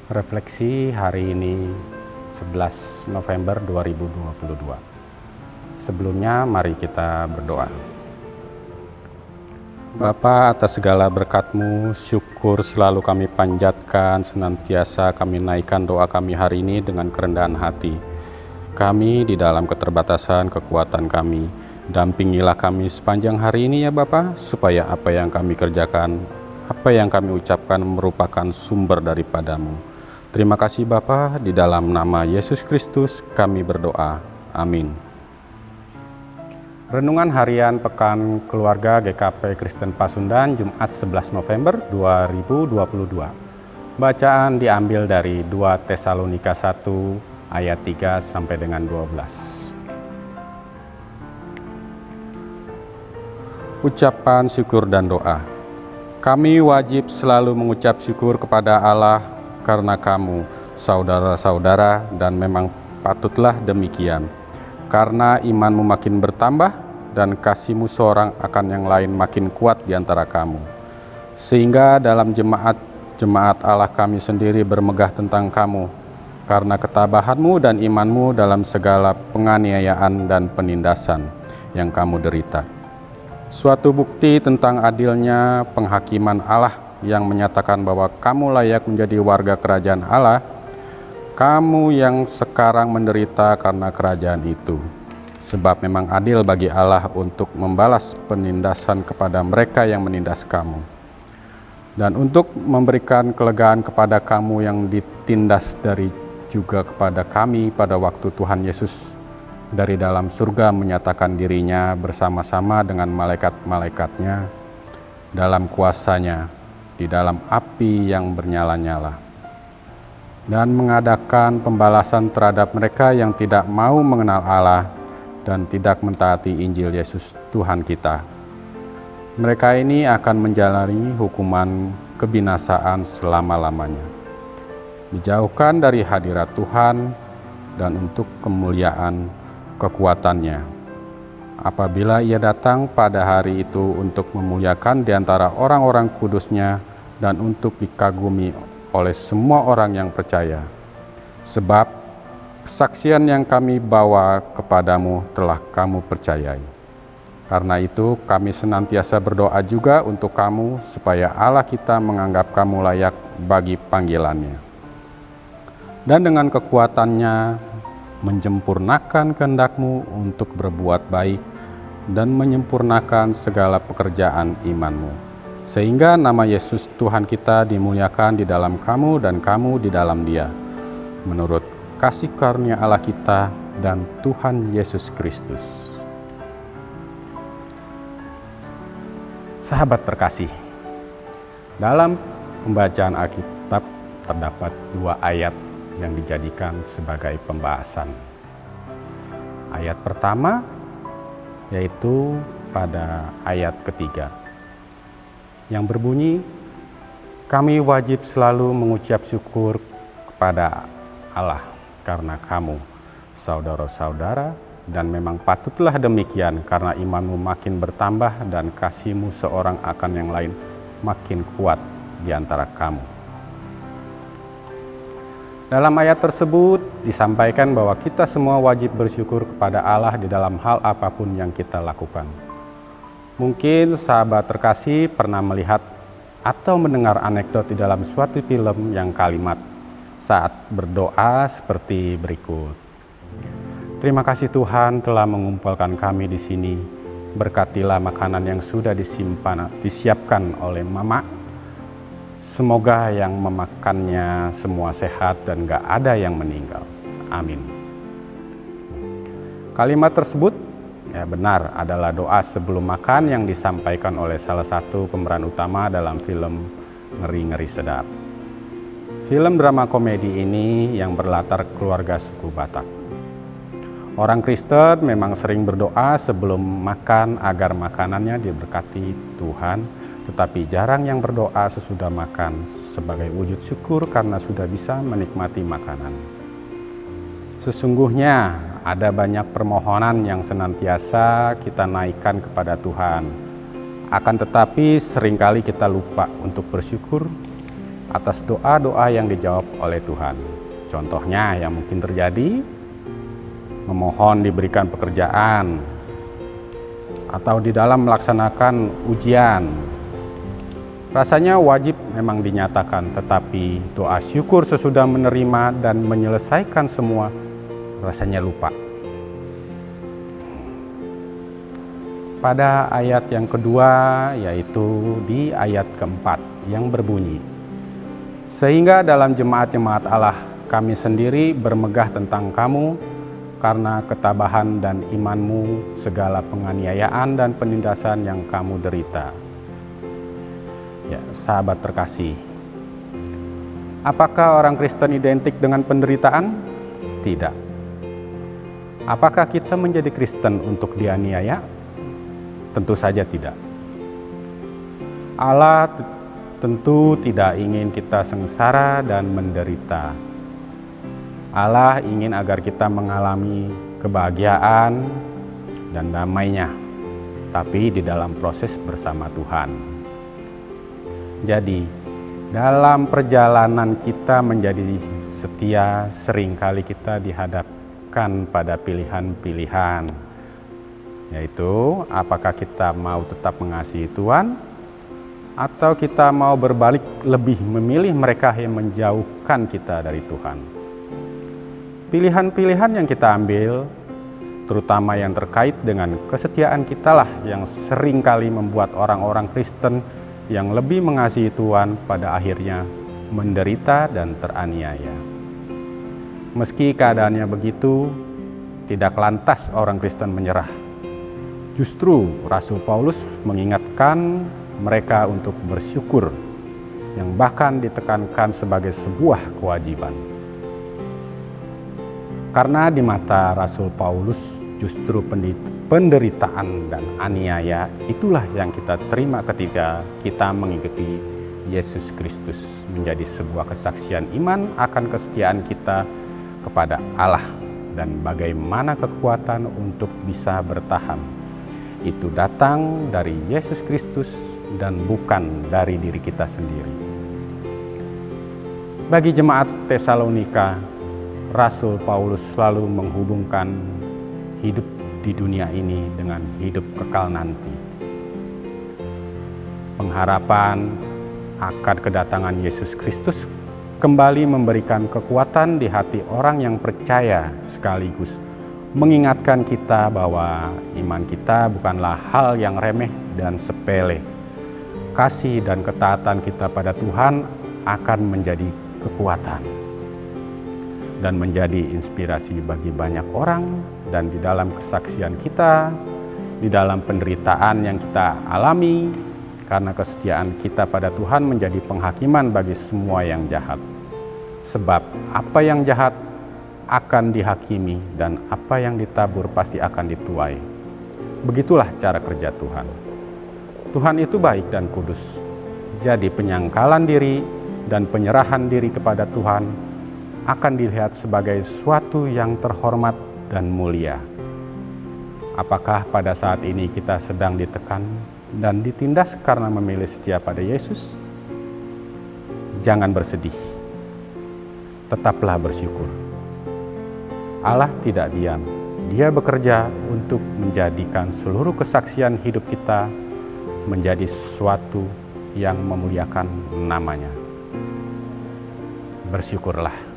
Refleksi hari ini 11 November 2022. Sebelumnya mari kita berdoa. Bapa, atas segala berkat-Mu, syukur selalu kami panjatkan, senantiasa kami naikkan doa kami hari ini dengan kerendahan hati. Kami di dalam keterbatasan kekuatan kami, dampingilah kami sepanjang hari ini ya Bapa, supaya apa yang kami kerjakan, apa yang kami ucapkan merupakan sumber daripada-Mu. Terima kasih Bapa, di dalam nama Yesus Kristus kami berdoa. Amin. Renungan Harian Pekan Keluarga GKP Kristen Pasundan, Jumat 11 November 2022. Bacaan diambil dari 2 Tesalonika 1 ayat 3 sampai dengan 12. Ucapan syukur dan doa. Kami wajib selalu mengucap syukur kepada Allah karena kamu, saudara-saudara, dan memang patutlah demikian. Karena imanmu makin bertambah dan kasihmu seorang akan yang lain makin kuat di antara kamu. Sehingga dalam jemaat Allah kami sendiri bermegah tentang kamu, karena ketabahanmu dan imanmu dalam segala penganiayaan dan penindasan yang kamu derita. Suatu bukti tentang adilnya penghakiman Allah yang menyatakan bahwa kamu layak menjadi warga kerajaan Allah, kamu yang sekarang menderita karena kerajaan itu. Sebab memang adil bagi Allah untuk membalas penindasan kepada mereka yang menindas kamu, dan untuk memberikan kelegaan kepada kamu yang ditindas dari juga kepada kami pada waktu Tuhan Yesus dari dalam surga menyatakan dirinya bersama-sama dengan malaikat-malaikatnya dalam kuasanya di dalam api yang bernyala-nyala, dan mengadakan pembalasan terhadap mereka yang tidak mau mengenal Allah dan tidak mentaati Injil Yesus Tuhan kita. Mereka ini akan menjalani hukuman kebinasaan selama-lamanya, dijauhkan dari hadirat Tuhan dan untuk kemuliaan kekuatannya, apabila ia datang pada hari itu untuk memuliakan di antara orang-orang kudusnya dan untuk dikagumi oleh semua orang yang percaya. Sebab kesaksian yang kami bawa kepadamu telah kamu percayai. Karena itu kami senantiasa berdoa juga untuk kamu supaya Allah kita menganggap kamu layak bagi panggilannya, dan dengan kekuatannya menjempurnakan kehendakmu untuk berbuat baik dan menyempurnakan segala pekerjaan imanmu, sehingga nama Yesus Tuhan kita dimuliakan di dalam kamu dan kamu di dalam Dia, menurut kasih karunia Allah kita dan Tuhan Yesus Kristus. Sahabat terkasih, dalam pembacaan Alkitab terdapat 2 ayat yang dijadikan sebagai pembahasan. Ayat pertama yaitu pada ayat ketiga yang berbunyi, kami wajib selalu mengucap syukur kepada Allah karena kamu, saudara-saudara, dan memang patutlah demikian karena imanmu makin bertambah dan kasihmu seorang akan yang lain makin kuat di antara kamu. Dalam ayat tersebut disampaikan bahwa kita semua wajib bersyukur kepada Allah di dalam hal apapun yang kita lakukan. Mungkin sahabat terkasih pernah melihat atau mendengar anekdot di dalam suatu film yang kalimat saat berdoa seperti berikut. Terima kasih Tuhan telah mengumpulkan kami di sini. Berkatilah makanan yang sudah disiapkan oleh Mama. Semoga yang memakannya semua sehat dan gak ada yang meninggal. Amin. Kalimat tersebut ya benar adalah doa sebelum makan yang disampaikan oleh salah satu pemeran utama dalam film Ngeri-Ngeri Sedap. Film drama komedi ini yang berlatar keluarga suku Batak. Orang Kristen memang sering berdoa sebelum makan agar makanannya diberkati Tuhan, tetapi jarang yang berdoa sesudah makan sebagai wujud syukur karena sudah bisa menikmati makanan. Sesungguhnya ada banyak permohonan yang senantiasa kita naikkan kepada Tuhan. Akan tetapi seringkali kita lupa untuk bersyukur atas doa-doa yang dijawab oleh Tuhan. Contohnya yang mungkin terjadi, memohon diberikan pekerjaan, atau di dalam melaksanakan ujian. Rasanya wajib memang dinyatakan, tetapi doa syukur sesudah menerima dan menyelesaikan semua, rasanya lupa. Pada ayat yang kedua, yaitu di ayat keempat yang berbunyi, sehingga dalam jemaat-jemaat Allah kami sendiri bermegah tentang kamu, karena ketabahan dan imanmu, segala penganiayaan dan penindasan yang kamu derita. Ya, sahabat terkasih, apakah orang Kristen identik dengan penderitaan? Tidak. Apakah kita menjadi Kristen untuk dianiaya? Tentu saja tidak. Allah tentu tidak ingin kita sengsara dan menderita. Allah ingin agar kita mengalami kebahagiaan dan damai-Nya, tapi di dalam proses bersama Tuhan. Jadi, dalam perjalanan kita menjadi setia, seringkali kita dihadapkan pada pilihan-pilihan, yaitu apakah kita mau tetap mengasihi Tuhan, atau kita mau berbalik lebih memilih mereka yang menjauhkan kita dari Tuhan. Pilihan-pilihan yang kita ambil, terutama yang terkait dengan kesetiaan kita lah yang seringkali membuat orang-orang Kristen yang lebih mengasihi Tuhan pada akhirnya menderita dan teraniaya. Meski keadaannya begitu, tidak lantas orang Kristen menyerah. Justru Rasul Paulus mengingatkan mereka untuk bersyukur, yang bahkan ditekankan sebagai sebuah kewajiban. Karena di mata Rasul Paulus, justru penderitaan dan aniaya itulah yang kita terima ketika kita mengikuti Yesus Kristus, menjadi sebuah kesaksian iman akan kesetiaan kita kepada Allah dan bagaimana kekuatan untuk bisa bertahan. Itu datang dari Yesus Kristus dan bukan dari diri kita sendiri. Bagi jemaat Tesalonika, Rasul Paulus selalu menghubungkan hidup di dunia ini dengan hidup kekal nanti. Pengharapan akan kedatangan Yesus Kristus kembali memberikan kekuatan di hati orang yang percaya, sekaligus mengingatkan kita bahwa iman kita bukanlah hal yang remeh dan sepele. Kasih dan ketaatan kita pada Tuhan akan menjadi kekuatan dan menjadi inspirasi bagi banyak orang, dan di dalam kesaksian kita, di dalam penderitaan yang kita alami, karena kesetiaan kita pada Tuhan menjadi penghakiman bagi semua yang jahat. Sebab apa yang jahat akan dihakimi, dan apa yang ditabur pasti akan dituai. Begitulah cara kerja Tuhan. Tuhan itu baik dan kudus. Jadi penyangkalan diri dan penyerahan diri kepada Tuhan akan dilihat sebagai suatu yang terhormat dan mulia. Apakah pada saat ini kita sedang ditekan dan ditindas karena memilih setia pada Yesus? Jangan bersedih, tetaplah bersyukur. Allah tidak diam, Dia bekerja untuk menjadikan seluruh kesaksian hidup kita menjadi sesuatu yang memuliakan namanya. Bersyukurlah.